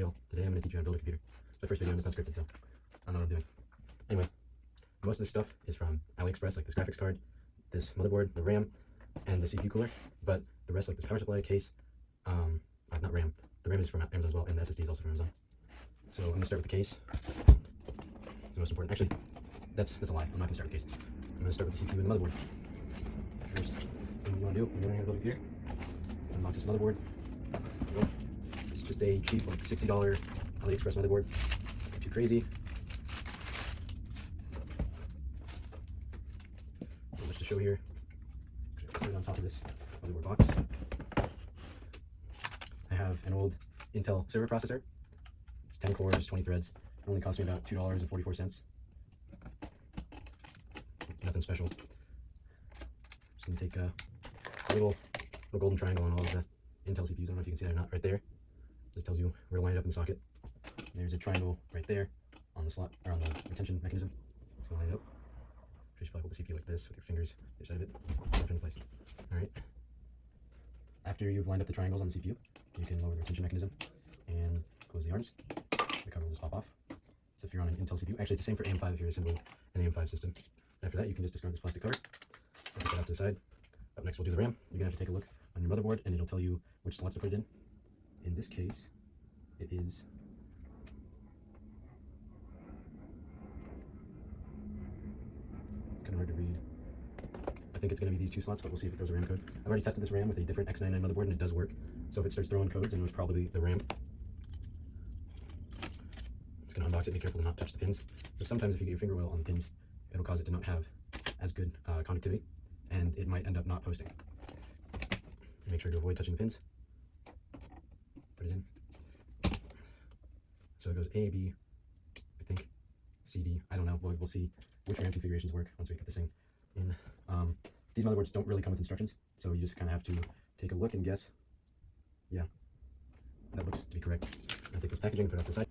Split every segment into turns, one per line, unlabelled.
tutorial. Today I'm going to teach you how to build a computer. It's my first video and it's not scripted, so I don't know what I'm doing. Anyway, most of this stuff is from Aliexpress, like this graphics card, this motherboard, the RAM, and the CPU cooler. But the rest, like this power supply, case, not RAM. The RAM is from Amazon as well, and the SSD is also from Amazon. So I'm going to start with the case. It's the most important. Actually, that's a lie. I'm not going to start with the case. I'm going to start with the CPU and the motherboard. First thing you want to do when you're learning how to build a computer, unbox this motherboard. It's just a cheap, like $60 Aliexpress motherboard. Not too crazy. Not much to show here. Actually, I'll put it on top of this motherboard box. I have an old Intel server processor. It's 10 cores, 20 threads. It only cost me about $2.44. Nothing special. Just gonna take a little golden triangle on all of the Intel CPUs. I don't know if you can see that or not. Right there. This tells you where to line it up in the socket. There's a triangle right there on the slot, or on the retention mechanism. So line it up. You should probably hold the CPU like this with your fingers, the side of it, drop it into place. Alright. After you've lined up the triangles on the CPU, you can lower the retention mechanism and close the arms. The cover will just pop off. So if you're on an Intel CPU, actually it's the same for AM5 if you're assembling an AM5 system. After that, you can just discard this plastic cover. Put that off to the side. Up next, we'll do the RAM. You're gonna have to take a look on your motherboard, and it'll tell you which slots to put it in. In this case, it is kind of hard to read. I think it's going to be these two slots, but we'll see if it throws a RAM code. I've already tested this RAM with a different X99 motherboard, and it does work. So if it starts throwing codes, then it was probably the RAM. It's going to unbox it. Be careful to not touch the pins, because sometimes if you get your finger oil on the pins, it'll cause it to not have as good conductivity, and it might end up not posting. Make sure to avoid touching the pins. Put it in. So it goes A, B, I think, C, D. I don't know. We'll see which RAM configurations work once we put this thing in. These motherboards don't really come with instructions, so you just kind of have to take a look and guess. Yeah, that looks to be correct. I'll take this packaging and put it off to the side.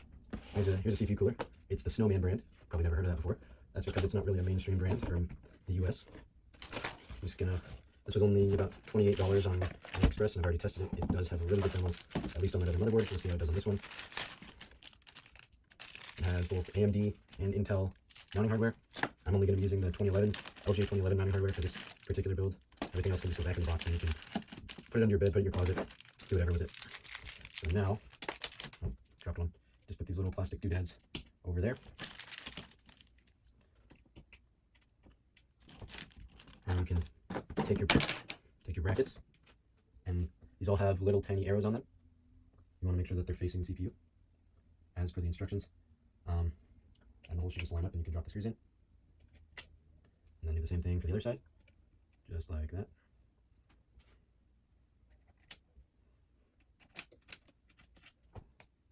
Here's a CPU cooler. It's the Snowman brand. Probably never heard of that before. That's because it's not really a mainstream brand from the US. I'm just gonna. This was only about $28 on Aliexpress, and I've already tested it. It does have a really good thermals, at least on that other motherboard. We'll see how it does on this one. It has both AMD and Intel mounting hardware. I'm only going to be using the LG 2011 mounting hardware for this particular build. Everything else can just go back in the box, and you can put it under your bed, put it in your closet, do whatever with it. So now, dropped one. Just put these little plastic doodads over there. And you can take your brackets, and these all have little tiny arrows on them. You want to make sure that they're facing the CPU as per the instructions, and the hole should just line up, and you can drop the screws in, and then do the same thing for the other side, just like that.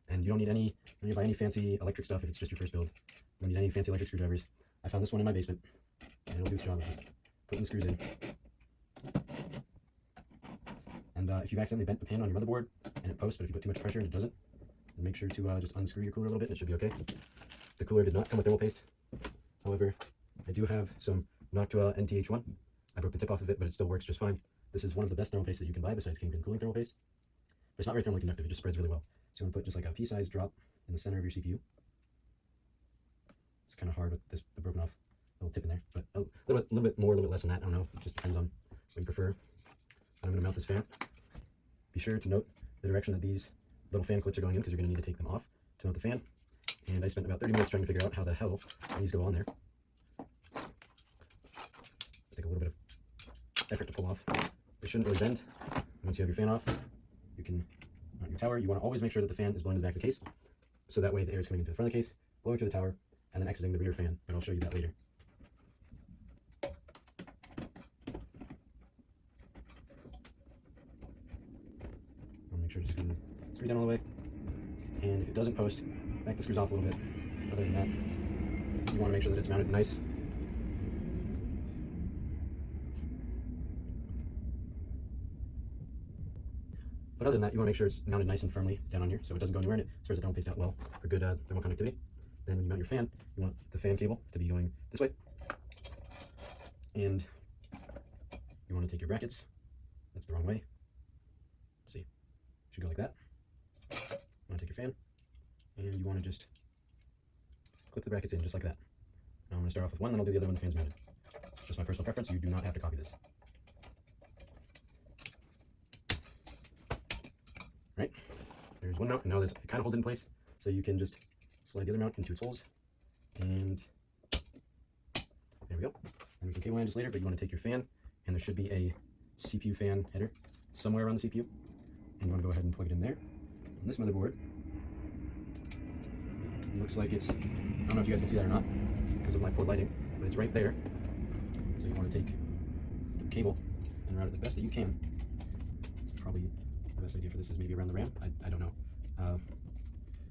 And you don't need any, when you buy any fancy electric stuff if it's just your first build. You don't need any fancy electric screwdrivers. I found this one in my basement, and it'll do its job. Just putting the screws in. And if you've accidentally bent the pin on your motherboard and it posts, but if you put too much pressure and it doesn't, then make sure to just unscrew your cooler a little bit, and it should be okay. The cooler did not come with thermal paste. However, I do have some Noctua NTH1. I broke the tip off of it, but it still works just fine. This is one of the best thermal paste that you can buy besides Kingpin cooling thermal paste. But it's not very thermally conductive, it just spreads really well. So you want to put just like a pea-sized drop in the center of your CPU. It's kind of hard with the broken off little tip in there, but a little bit more, a little bit less than that. I don't know, it just depends on what you prefer. I'm going to mount this fan. Be sure to note the direction that these little fan clips are going in, because you're going to need to take them off to mount the fan. And I spent about 30 minutes trying to figure out how the hell these go on there. Take a little bit of effort to pull off. They shouldn't really bend. Once you have your fan off, you can mount your tower. You want to always make sure that the fan is blowing to the back of the case, so that way the air is coming into the front of the case, blowing through the tower, and then exiting the rear fan. But I'll show you that later. I'll make sure to screw down all the way. And if it doesn't post, back the screws off a little bit. Other than that, you want to make sure that it's mounted nice. But other than that, you want to make sure it's mounted nice and firmly down on here, so it doesn't go anywhere, and it spreads the thermal paste out well for good thermal conductivity. Then when you mount your fan, you want the fan cable to be going this way. And you want to take your brackets. That's the wrong way. Let's see. Should go like that. You want to take your fan, and you want to just clip the brackets in just like that. Now I'm going to start off with one, then I'll do the other when the fan's mounted. Just my personal preference, you do not have to copy this. Right, there's one mount, and now this, it kind of holds it in place, so you can just slide the other mount into its holes, and there we go. And we can cable manage this later, but you want to take your fan, and there should be a CPU fan header somewhere around the CPU, and you want to go ahead and plug it in there. On this motherboard, it looks like it's, I don't know if you guys can see that or not, because of my poor lighting, but it's right there. So you want to take the cable and route it the best that you can. Probably the best idea for this is maybe around the RAM. I don't know.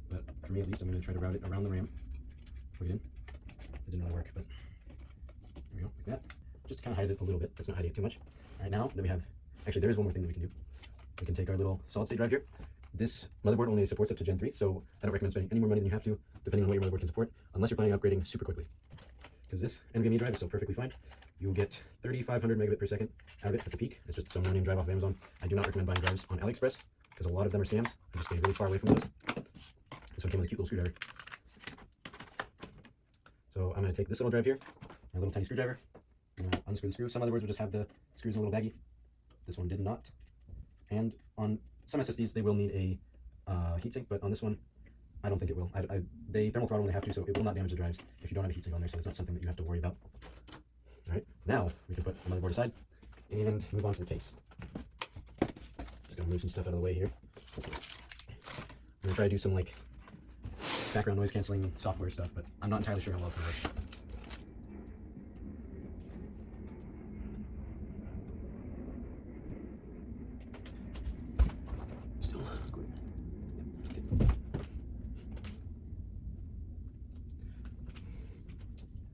But for me at least, I'm going to try to route it around the RAM. Plug it in. It didn't really work, but there we go, like that. Just to kind of hide it a little bit. That's not hiding it too much. All right, now that we have, actually there is one more thing that we can do. We can take our little solid state drive here. This motherboard only supports up to Gen 3, so I don't recommend spending any more money than you have to, depending on what your motherboard can support, unless you're planning on upgrading super quickly. Because this NVMe drive is still perfectly fine. You'll get 3,500 megabit per second out of it at the peak. It's just some no-name drive off of Amazon. I do not recommend buying drives on Aliexpress, because a lot of them are scams. I just stay really far away from those. This one came with a cute little screwdriver. So I'm going to take this little drive here, my little tiny screwdriver. I'm going to unscrew the screw. Some motherboards will just have the screws in a little baggie. This one did not. And on some SSDs, they will need a heatsink, but on this one, I don't think it will. They thermal throttle when they have to, so it will not damage the drives if you don't have a heatsink on there, so it's not something that you have to worry about. All right, now we can put the motherboard aside and move on to the case. Just gonna move some stuff out of the way here. I'm gonna try to do some like background noise canceling software stuff, but I'm not entirely sure how well it's gonna work.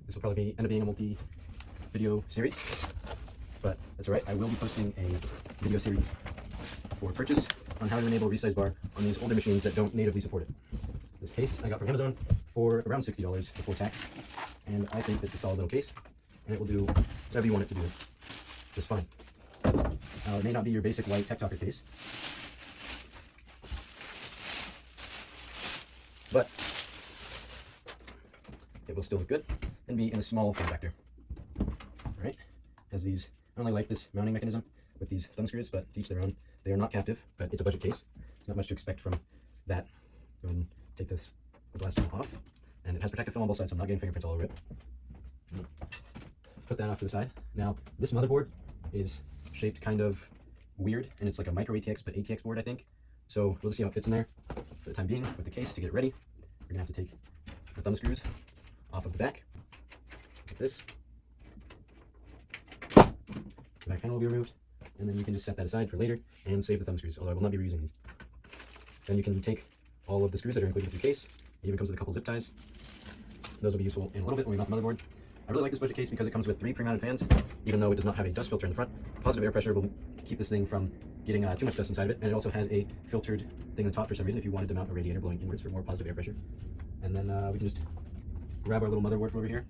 This will probably end up being a multi-video series, but that's all right. I will be posting a video series for purchase on how to enable resize bar on these older machines that don't natively support it. This case I got from Amazon for around $60 before tax, and I think it's a solid little case, and it will do whatever you want it to do just fine. It may not be your basic white Tech Talker case, but it will still look good and be in a small form factor. Alright, has these, I only like this mounting mechanism with these thumb screws, but to each their own. They are not captive, but it's a budget case. There's not much to expect from that. Go ahead and take this glass panel off, and it has protective film on both sides, so I'm not getting fingerprints all over it. Put that off to the side. Now, this motherboard is shaped kind of weird, and it's like a micro ATX, but ATX board, I think. So we'll just see how it fits in there. For the time being, with the case, to get it ready, we're gonna have to take the thumb screws off of the back, like this. The back panel will be removed, and then you can just set that aside for later and save the thumb screws, although I will not be reusing these. Then you can take all of the screws that are included with your case. It even comes with a couple zip ties. Those will be useful in a little bit when we mount the motherboard. I really like this budget case because it comes with 3 pre-mounted fans, even though it does not have a dust filter in the front. Positive air pressure will keep this thing from getting too much dust inside of it, and it also has a filtered thing on the top for some reason if you wanted to mount a radiator blowing inwards for more positive air pressure. And then we can just grab our little motherboard from over here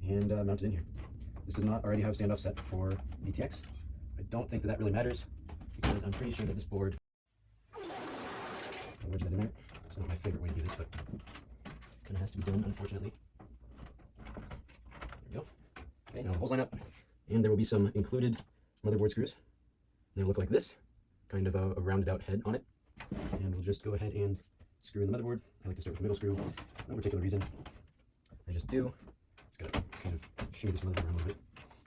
and mount it in here. This does not already have standoff set for ATX. I don't think that really matters because I'm pretty sure that this board, where's that in there? It's not my favorite way to do this, but kind of has to be done, unfortunately. There we go. Okay, now the holes line up, and there will be some included motherboard screws. They'll look like this, kind of a rounded out head on it. And we'll just go ahead and screw in the motherboard. I like to start with the middle screw, no particular reason. I just do. Just gotta kind of shimmy this motherboard around a little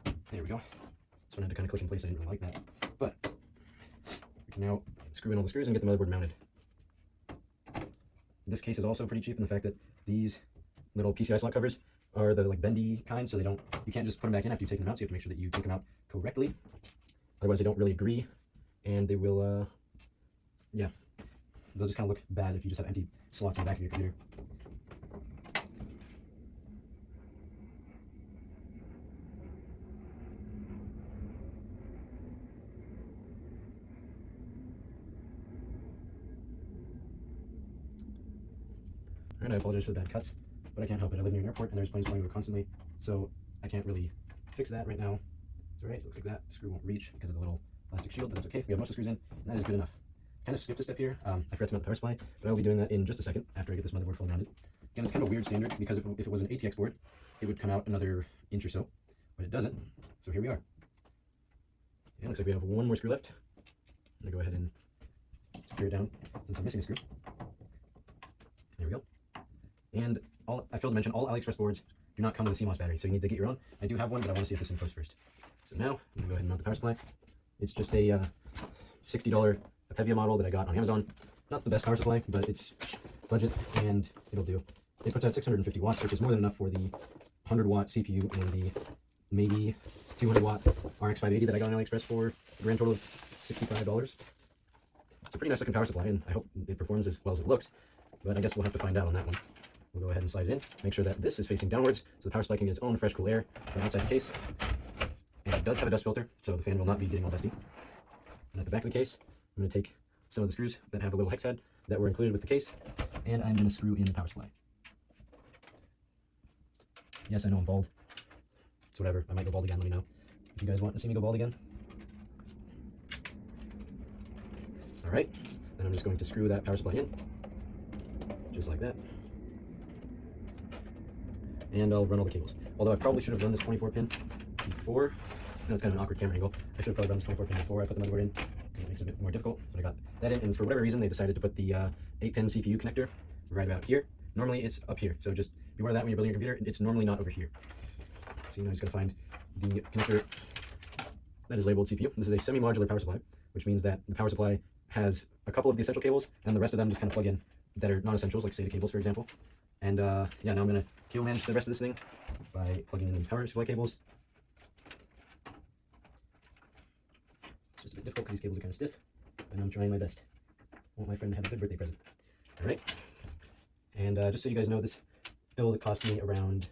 bit. There we go. This one had to kind of click in place. I didn't really like that. But we can now screw in all the screws and get the motherboard mounted. This case is also pretty cheap in the fact that these little PCI slot covers are the like bendy kind, so you can't just put them back in after you take them out, so you have to make sure that you take them out correctly. Otherwise they don't really agree, and they will, yeah, they'll just kind of look bad if you just have empty slots in the back of your computer. Alright, I apologize for the bad cuts, but I can't help it. I live near an airport and there's planes flying over constantly, so I can't really fix that right now. It's alright, it looks like that screw won't reach because of the little plastic shield, but that's okay. We have most of the screws in, and that is good enough. kind of skipped a step here. I forgot to mount the power supply, but I'll be doing that in just a second after I get this motherboard fully mounted. Again, it's kind of a weird standard because if it was an ATX board, it would come out another inch or so, but it doesn't. So here we are. And it looks like we have one more screw left. I'm gonna go ahead and secure it down since I'm missing a screw. There we go. And I failed to mention, all Aliexpress boards do not come with a CMOS battery, so you need to get your own. I do have one, but I want to see if this thing close first. So now I'm gonna go ahead and mount the power supply. It's just a $60 Apevia model that I got on Amazon. Not the best power supply, but it's budget and it'll do. It puts out 650 watts, which is more than enough for the 100-watt CPU and the maybe 200-watt RX 580 that I got on AliExpress for a grand total of $65. It's a pretty nice looking power supply, and I hope it performs as well as it looks, but I guess we'll have to find out on that one. We'll go ahead and slide it in, make sure that this is facing downwards so the power supply can get its own fresh, cool air from outside the case. And it does have a dust filter, so the fan will not be getting all dusty. And at the back of the case, I'm going to take some of the screws that have a little hex head that were included with the case, and I'm going to screw in the power supply. Yes, I know I'm bald. It's whatever. I might go bald again. Let me know if you guys want to see me go bald again. Alright, then I'm just going to screw that power supply in, just like that. And I'll run all the cables. Although I probably should have run this 24 pin before. I know it's kind of an awkward camera angle. I should have probably run this 24 pin before I put the motherboard in. It makes it a bit more difficult, but I got that in. And for whatever reason, they decided to put the 8-pin CPU connector right about here. Normally it's up here, so just beware of that when you're building your computer. It's normally not over here. So you know, you just gotta find the connector that is labeled CPU. This is a semi-modular power supply, which means that the power supply has a couple of the essential cables, and the rest of them just kind of plug in that are non-essentials, like SATA cables, for example. And yeah, now I'm gonna cable manage the rest of this thing by plugging in these power supply cables. It's just a bit difficult because these cables are kind of stiff, but I'm trying my best. I want my friend to have a good birthday present. All right. And just so you guys know, this build cost me around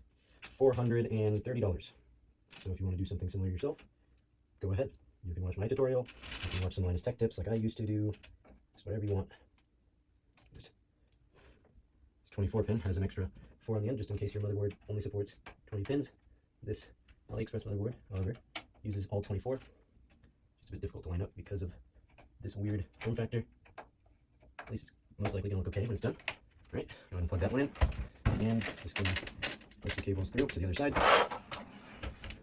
$430. So if you want to do something similar yourself, go ahead. You can watch my tutorial. You can watch some Linus Tech Tips like I used to do. It's whatever you want. This 24 pin has an extra 4 on the end, just in case your motherboard only supports 20 pins. This Aliexpress motherboard, however, uses all 24. Just a bit difficult to line up because of this weird form factor. At least it's most likely going to look okay when it's done. All right, go ahead and plug that one in. And just going to push the cables through to the other side.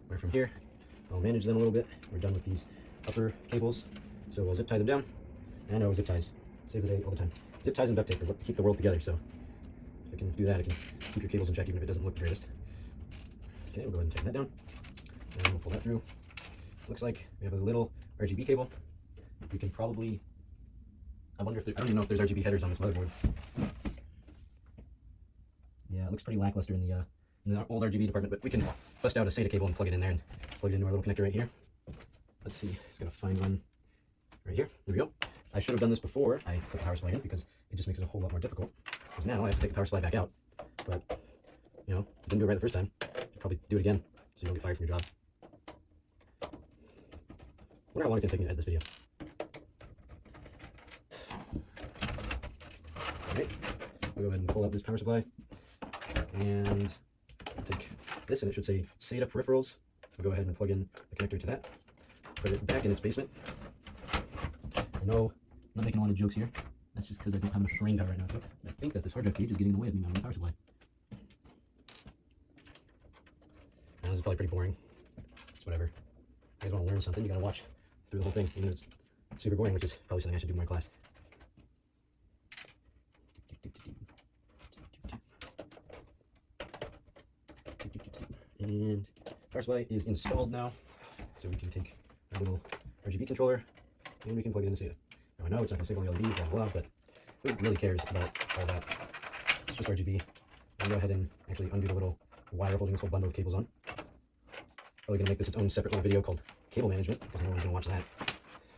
Where from here, I'll manage them a little bit. We're done with these upper cables, so we'll zip tie them down. And I know zip ties save the day all the time. Zip ties and duct tape keep the world together, so if I can do that, I can keep your cables in check even if it doesn't look the greatest. Okay, we'll go ahead and tighten that down. And we'll pull that through. Looks like we have a little RGB cable. We can probably, I wonder if there, I don't even know if there's RGB headers on this motherboard. Yeah, it looks pretty lackluster in the old RGB department, but we can bust out a SATA cable and plug it in there and plug it into our little connector right here. Let's see, just gotta find one right here. There we go. I should have done this before I put the power supply in because it just makes it a whole lot more difficult. Because now I have to take the power supply back out. But, you know, I didn't do it right the first time. I'll probably do it again so you don't get fired from your job. I wonder how long it's gonna take me to edit this video. Alright, I'll go ahead and pull out this power supply. And I'll take this, and it should say SATA peripherals. I'll go ahead and plug in the connector to that. Put it back in its basement. I know I'm not making a lot of jokes here. That's just because I don't have enough brain power right now. I think that this hard drive cage is getting in the way of me mounting the power supply. Now, this is probably pretty boring. It's whatever. If you guys want to learn something, you gotta watch through the whole thing, even if it's super boring, which is probably something I should do more in class. And power supply is installed now, so we can take our little RGB controller and we can plug it into SATA. Now I know it's not going to signal the LED, blah blah blah, but who really cares about all that? It's just RGB. I'll go ahead and actually undo the little wire holding this whole bundle of cables on. Probably going to make this its own separate little video called cable management, because no one's going to watch that.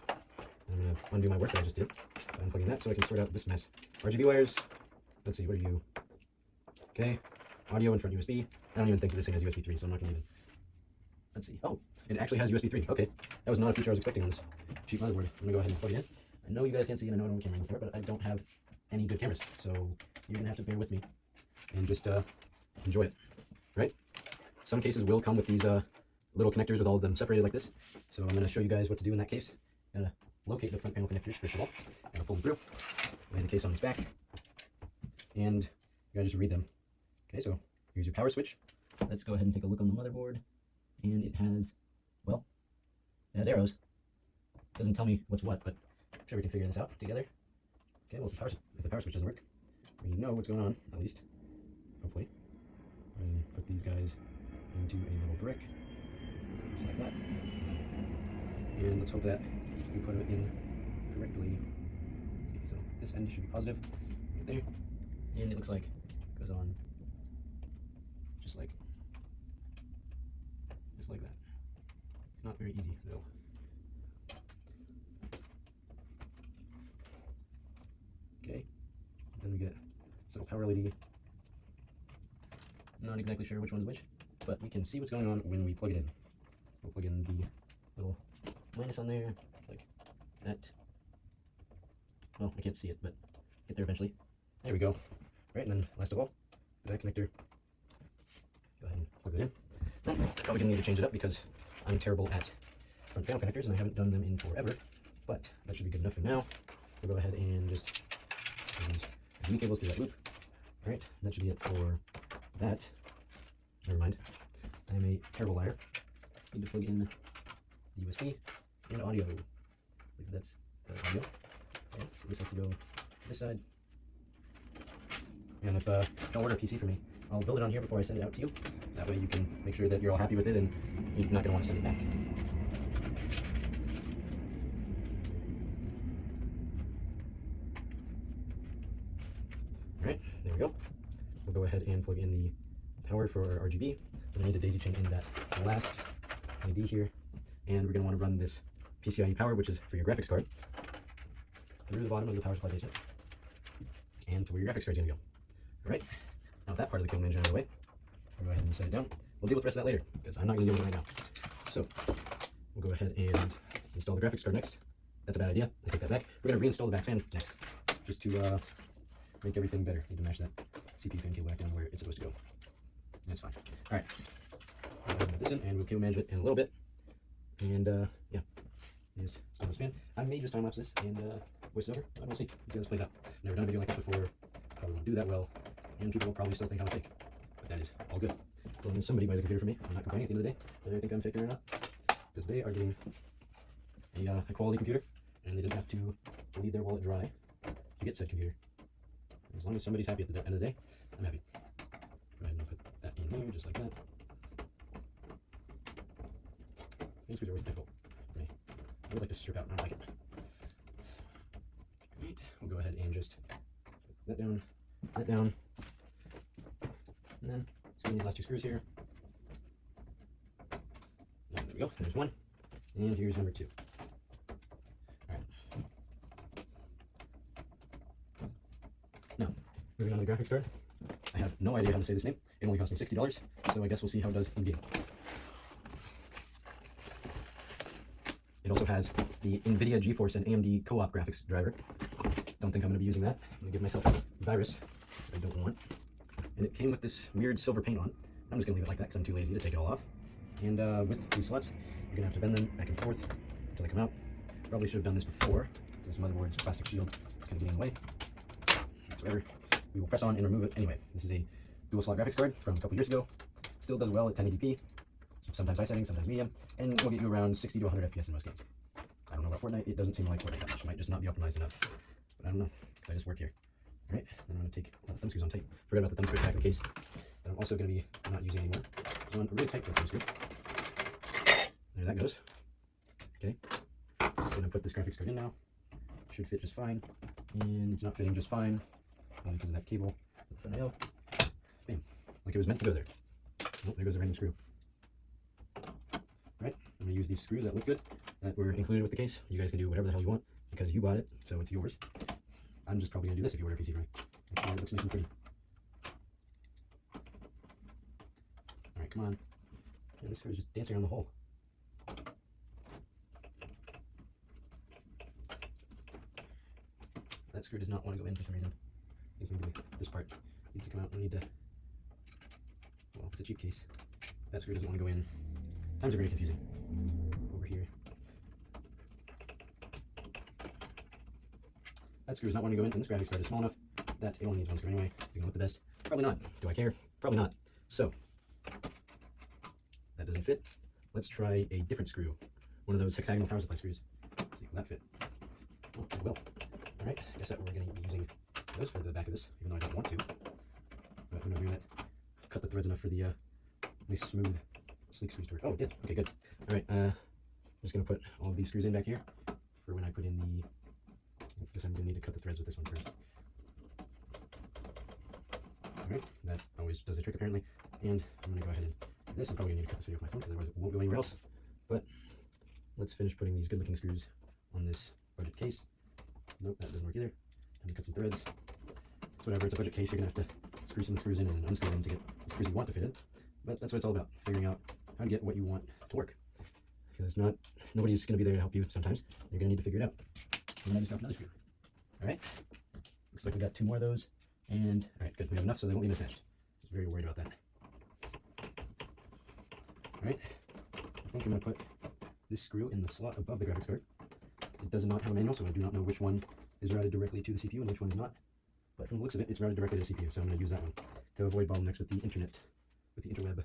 I'm going to undo my work that I just did by unplugging that so I can sort out this mess. RGB wires. Let's see, what are you? Okay. Audio in front USB. I don't even think this thing has USB 3, so I'm not going to even. Let's see. Oh, it actually has USB 3. Okay. That was not a feature I was expecting on this cheap motherboard. I'm going to go ahead and plug it in. I know you guys can't see, and I know I don't have a camera angle for it, but I don't have any good cameras. So you're going to have to bear with me and just enjoy it. Right? Some cases will come with these little connectors with all of them separated like this. So I'm going to show you guys what to do in that case. Gotta locate the front panel connectors first of all. And I'll pull them through. Lay the case on its back. And you gotta just read them. Okay, so here's your power switch. Let's go ahead and take a look on the motherboard. And it has, well, it has arrows. It doesn't tell me what's what, but I'm sure we can figure this out together. Okay, well, if the power switch doesn't work, we know what's going on, at least, hopefully. And put these guys into a little brick, just like that. And let's hope that we put it in correctly. Let's see, so this end should be positive, right there. And it looks like it goes on just like that. It's not very easy, though. Okay, then we get this little power LED. I'm not exactly sure which one's which, but we can see what's going on when we plug it in. We'll plug in the little minus on there, like that. Well, I can't see it, but get there eventually. There we go. Right, and then last of all, that connector. Go ahead and plug it in. Then I'm probably gonna need to change it up because I'm terrible at front panel connectors and I haven't done them in forever. But that should be good enough for now. We'll go ahead and just use the cables through that loop. All right, that should be it for that. Never mind. I am a terrible liar. Need to plug in the USB and audio. I believe that's the audio. Okay, so this has to go this side. And if don't order a PC for me, I'll build it on here before I send it out to you. That way you can make sure that you're all happy with it and you're not going to want to send it back. Alright, there we go. We'll go ahead and plug in the power for our RGB. We're going to need to daisy chain in that last LED here. And we're going to want to run this PCIe power, which is for your graphics card, through the bottom of the power supply basement and to where your graphics card's going to go. Alright, now with that part of the cable management out of the way, we'll go ahead and set it down. We'll deal with the rest of that later, because I'm not going to deal with it right now. So, we'll go ahead and install the graphics card next. That's a bad idea. I take that back. We're going to reinstall the back fan next, just to make everything better. Need to match that CPU fan cable back down where it's supposed to go. That's fine. Alright, we'll put this in, and we'll cable manage it in a little bit. And, yeah, here's some of this fan. I may just time-lapse this and voice it over. I don't see. Let's see how this plays out. Never done a video like this before. Probably won't do that well, and people will probably still think I'm a fake. But that is all good. So when somebody buys a computer for me, I'm not complaining at the end of the day whether they think I'm faking or not, because they are getting a quality computer, and they didn't have to bleed their wallet dry to get said computer. As long as somebody's happy at the end of the day, I'm happy. Go ahead and put that in there, just like that. These screws are always difficult for me. I always like to strip out, and I don't like it. Right, we'll go ahead and just put that down, and then screw in the last two screws here. And there we go, there's one, and here's number two. Alright. Now, moving on to the graphics card. I have no idea how to say this name. It only cost me $60, so I guess we'll see how it does in game. It also has the NVIDIA GeForce and AMD co-op graphics driver. Don't think I'm going to be using that. I'm going to give myself a virus that I don't want. And it came with this weird silver paint on. I'm just going to leave it like that because I'm too lazy to take it all off. And with these slots, you're going to have to bend them back and forth until they come out. Probably should have done this before, because this motherboard's plastic shield is kind of getting in the way. That's whatever. We will press on and remove it anyway. This is a dual slot graphics card from a couple years ago. Still does well at 1080p. Sometimes high settings, sometimes medium, and it will get you around 60 to 100 FPS in most games. I don't know about Fortnite. It doesn't seem like Fortnite that much. It might just not be optimized enough. But I don't know. I just work here. Alright, then I'm going to take the thumb screws on tight. Forget about the thumb screws back in the case that I'm also going to be not using anymore. So on a really tight thumb screw. There that goes. Okay, just going to put this graphics card in now. Should fit just fine. And it's not fitting just fine because of that cable at the front rail. Bam. Like it was meant to go there. Oh, there goes the random screw. Alright, I'm going to use these screws that look good, that were included with the case. You guys can do whatever the hell you want, because you bought it, so it's yours. I'm just probably going to do this if you order a PC from me. Make sure it looks nice and pretty. Alright, come on. Yeah, this screw is just dancing around the hole. That screw does not want to go in for some reason. I think maybe this part needs to come out. We need to, well, it's a cheap case. That screw doesn't want to go in. Times are very confusing. Over here. that screw is not wanting to go in, and this graphics card is small enough that it only needs one screw anyway. Is it going to look the best? Probably not. Do I care? Probably not. So, that doesn't fit. Let's try a different screw. One of those hexagonal power supply screws. Let's see, will that fit? Oh, it will. Alright, I guess that we're going to be using those for the back of this, even though I don't want to. But I'm not doing that. Cut the threads enough for the nice, smooth, sleek screws to work. Oh, it did. Okay, good. Alright, I'm just going to put all of these screws in back here for when I put in the... I guess I'm going to need to cut the threads with this one first. Alright, that always does the trick apparently. And I'm going to go ahead and do this. I'm probably going to need to cut this video with my phone because otherwise it won't go anywhere else. But let's finish putting these good looking screws on this budget case. Nope, that doesn't work either. Time to cut some threads. It's whatever, it's a budget case, you're going to have to screw some screws in and unscrew them to get the screws you want to fit in. But that's what it's all about, figuring out how to get what you want to work. Because nobody's going to be there to help you sometimes. You're going to need to figure it out. And then I just dropped another screw. Alright, looks like we got 2 more of those. And, alright, good, we have enough so they won't be mismatched. I was very worried about that. Alright, I think I'm going to put this screw in the slot above the graphics card. It does not have a manual, so I do not know which one is routed directly to the CPU and which one is not. But from the looks of it, it's routed directly to the CPU, so I'm going to use that one to avoid bottlenecks with the internet, with the interweb.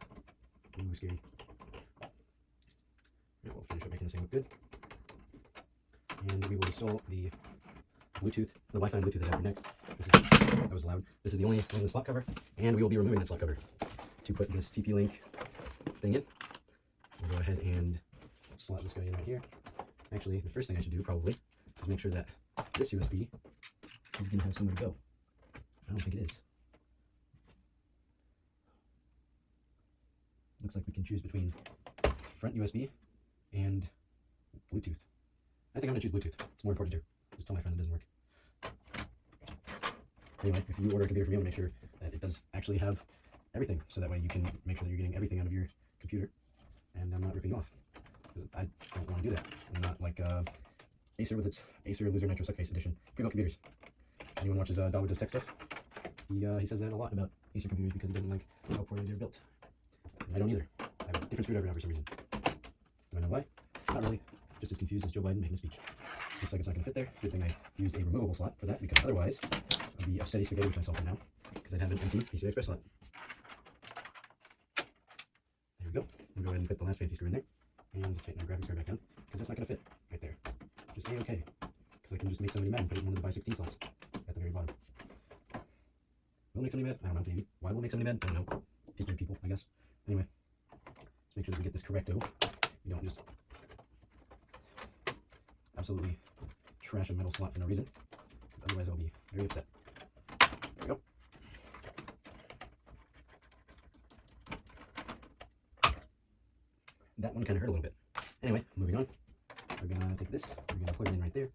Ooh, scary. Right, we'll finish up making this thing look good. And we will install the Bluetooth, the Wi-Fi and Bluetooth adapter next. That was loud. This is the only one with a slot cover, and we will be removing that slot cover to put this TP-Link thing in. We'll go ahead and slot this guy in right here. Actually, the first thing I should do probably is make sure that this USB is going to have somewhere to go. I don't think it is. Looks like we can choose between front USB and Bluetooth. I think I'm going to choose Bluetooth. It's more important here. Just tell my friend it doesn't work. Anyway, if you order a computer from me, I want to make sure that it does actually have everything, so that way you can make sure that you're getting everything out of your computer, and I'm not ripping you off. Because I don't want to do that. I'm not like Acer with its Acer Loser Nitro Suckface edition. Pre-built computers. Anyone watches Dogwood Does Tech Stuff, he says that a lot about Acer computers because he doesn't like how poorly they're built. And I don't either. I have a different screwdriver now for some reason. Do I know why? Not really. Just as confused as Joe Biden making a speech. Looks like it's not going to fit there. Good thing I used a removable slot for that, because otherwise I'd be upsetty spaghetti with myself right now, because I'd have an empty PCI Express slot. There we go. We'll go ahead and fit the last fancy screw in there, and tighten our graphics card back down, because that's not going to fit right there. Just A-okay. Because I can just make somebody mad and put it in one of the 516 slots at the very bottom. Will it make somebody mad? I don't know, maybe. Why will it make somebody mad? I don't know. Teach your people, I guess. Anyway, let's make sure that we get this correcto. We don't just absolutely trash a metal slot for no reason. Otherwise, I'll be very upset. There we go. That one kind of hurt a little bit. Anyway, moving on. We're going to take this. We're going to plug it in right there.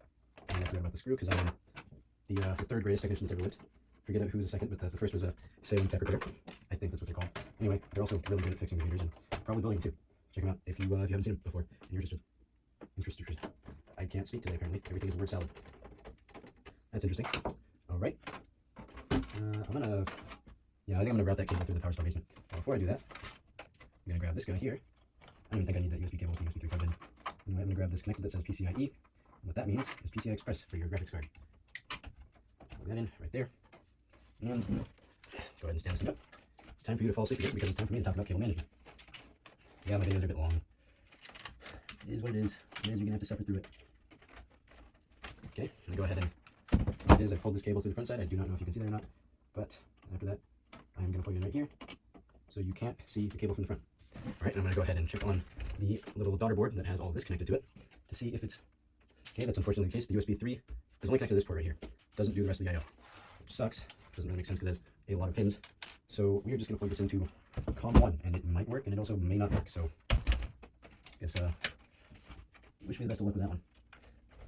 And I forgot about the screw because I'm the third greatest technician that's ever lived. Forget who was the second, but the first was a Salem Tech Repair. I think that's what they're called. Anyway, they're also really good at fixing computers and probably building them too. Check them out if you haven't seen them before and you're interested. I can't speak today apparently. Everything is word salad. That's interesting. All right. I think I'm gonna route that cable through the power supply basement. But before I do that, I'm gonna grab this guy here. I don't even think I need that USB cable with the USB 3 plugged in. Anyway, I'm gonna grab this connector that says PCIe. And what that means is PCI Express for your graphics card. Plug that in right there. And go ahead and stand this thing up. It's time for you to fall asleep again because it's time for me to talk about cable management. Yeah, my videos are a bit long. It is what it is. You're gonna have to suffer through it. Okay, I'm gonna go ahead and what it is, I pulled this cable through the front side. I do not know if you can see that or not, but after that, I'm gonna plug it in right here, so you can't see the cable from the front. All right, and I'm gonna go ahead and check on the little daughter board that has all of this connected to it to see if it's okay. That's unfortunately the case. The USB 3 is only connected to this port right here. Doesn't do the rest of the I/O, which sucks. Doesn't really make sense because it has a lot of pins. So we're just gonna plug this into COM 1, and it might work, and it also may not work. So I guess wish me the best of luck with that one.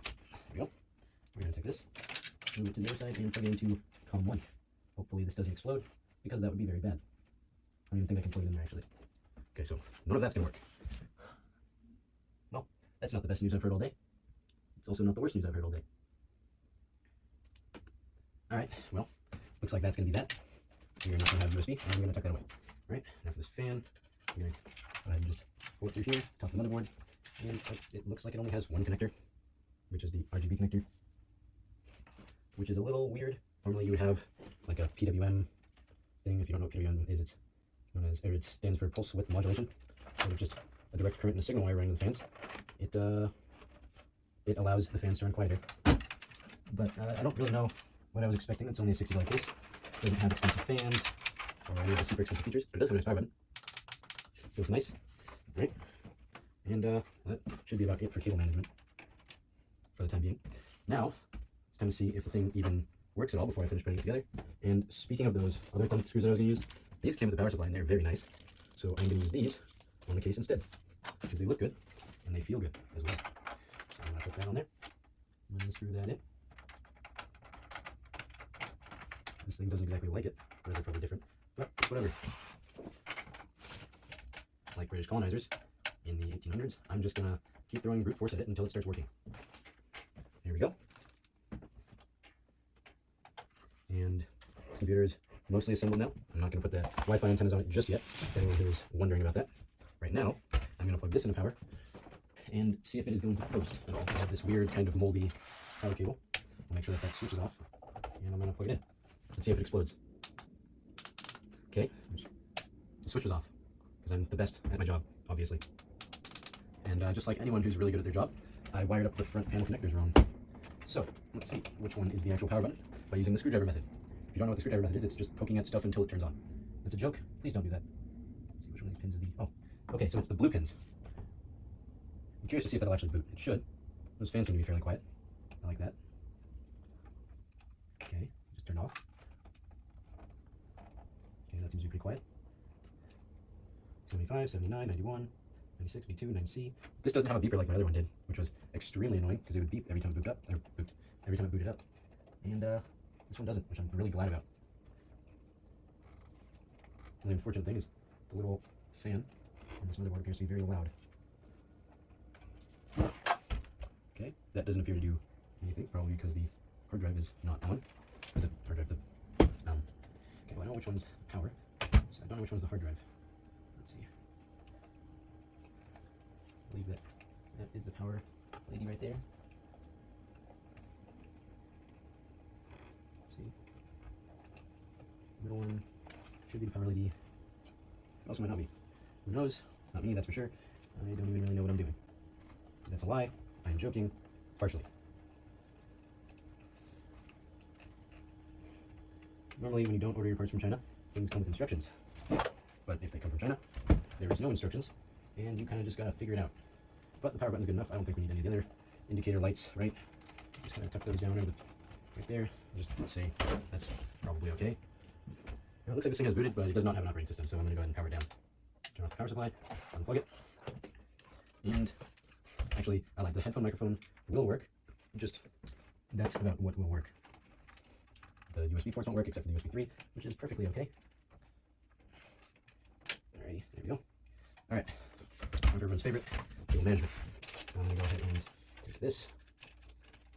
There we go. We're going to take this, move it to the other side, and plug it into COM 1. Hopefully this doesn't explode, because that would be very bad. I don't even think I can plug it in there, actually. Okay, so none of that's going to work. Well, that's not the best news I've heard all day. It's also not the worst news I've heard all day. Alright, well, looks like that's going to be that. We're not going to have USB, and we're going to tuck that away. Alright, now for this fan, I'm going to go ahead and just pull it through here, top of the motherboard. And it looks like it only has one connector, which is the RGB connector. which is a little weird. Normally you would have like a PWM thing. If you don't know what PWM is, it's known as, or it stands for pulse width modulation. So it's just a direct current and a signal wire running to the fans. It allows the fans to run quieter. But I don't really know what I was expecting. It's only a $60 case. It doesn't have expensive fans or any of the super expensive features, but it does have a nice power button. Feels nice, right? And that should be about it for cable management for the time being. Now, it's time to see if the thing even works at all before I finish putting it together. And speaking of those other thumb screws that I was going to use, these came with the power supply and they're very nice. So I'm going to use these on the case instead because they look good and they feel good as well. So I'm going to put that on there. I'm going to screw that in. This thing doesn't exactly like it, but they're probably different, but whatever. Like British colonizers in the 1800s, I'm just going to keep throwing brute force at it until it starts working. Here we go. And this computer is mostly assembled now. I'm not going to put the Wi-Fi antennas on it just yet, if anyone who is wondering about that. Right now, I'm going to plug this into power and see if it is going to post at all. I have this weird kind of moldy power cable. I'll make sure that that switches off, and I'm going to plug it in and see if it explodes. Okay, the switch was off because I'm the best at my job, obviously. And just like anyone who's really good at their job, I wired up the front panel connectors wrong. So let's see which one is the actual power button by using the screwdriver method. If you don't know what the screwdriver method is, it's just poking at stuff until it turns on. That's a joke. Please don't do that. Let's see which one of these pins is the... Oh, okay, so it's the blue pins. I'm curious to see if that'll actually boot. It should. Those fans seem to be fairly quiet. I like that. Okay, just turned off. Okay, that seems to be pretty quiet. 75, 79, 91, 96, B2, 9C. This doesn't have a beeper like my other one did, which was extremely annoying because it would beep every time it booted up, every time it booted up. And this one doesn't, which I'm really glad about. And the unfortunate thing is the little fan on this motherboard appears to be very loud. Okay, that doesn't appear to do anything, probably because the hard drive is not on. Or the hard drive, okay, well, I know which one's power, so I don't know which one's the hard drive. Let's see. I believe that is the power lady right there. Let's see. Middle one should be the power lady. It also might not be. Who knows? Not me, that's for sure. I don't even really know what I'm doing. That's a lie. I am joking, partially. Normally, when you don't order your parts from China, things come with instructions. But if they come from China, there is no instructions, and you kind of just gotta figure it out. But the power button's good enough. I don't think we need any of the other indicator lights, right? Just kind of tuck those down over right there. Just say that's probably okay. Now, it looks like this thing has booted, but it does not have an operating system, so I'm gonna go ahead and power it down. Turn off the power supply, unplug it, and actually, I like the headphone microphone will work. Just that's about what will work. The USB ports won't work except for the USB 3, which is perfectly okay. Alrighty, there we go. Alright, time for everyone's favorite, cable management. I'm going to go ahead and take this,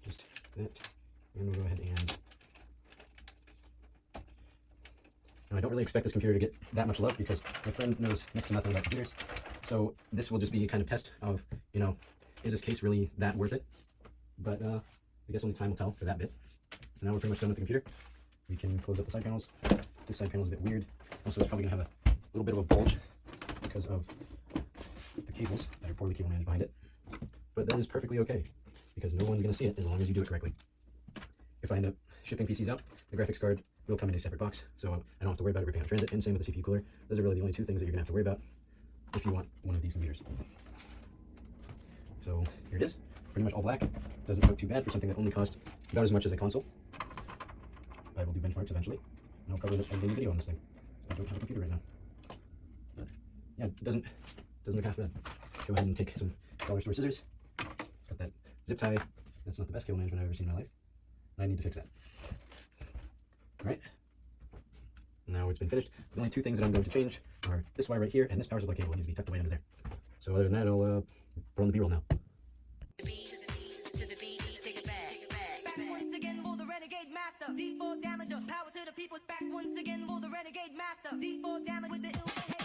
just that, and we'll go ahead and... Now, I don't really expect this computer to get that much love because my friend knows next to nothing about computers. So this will just be a kind of test of, you know, is this case really that worth it? But I guess only time will tell for that bit. So now we're pretty much done with the computer. We can close up the side panels. This side panel is a bit weird. Also, it's probably going to have a little bit of a bulge because of the cables that are poorly cable managed behind it. But that is perfectly okay because no one's going to see it as long as you do it correctly. If I end up shipping PCs out, the graphics card will come in a separate box, so I don't have to worry about it ripping out transit, and same with the CPU cooler. Those are really the only two things that you're going to have to worry about if you want one of these computers. So here it is, pretty much all black. Doesn't look too bad for something that only cost about as much as a console. I will do benchmarks eventually, and I'll probably end up editing the video on this thing, so I don't have a computer right now. But yeah, it doesn't look half bad. Go ahead and take some dollar store scissors. Got that zip tie. That's not the best cable management I've ever seen in my life. I need to fix that. Alright, now it's been finished. The only two things that I'm going to change are this wire right here and this power supply cable needs to be tucked away under there. So other than that, I'll put on the B-roll now.
D4 damager, power to the people, back once again for the renegade master. D4 damage with the ill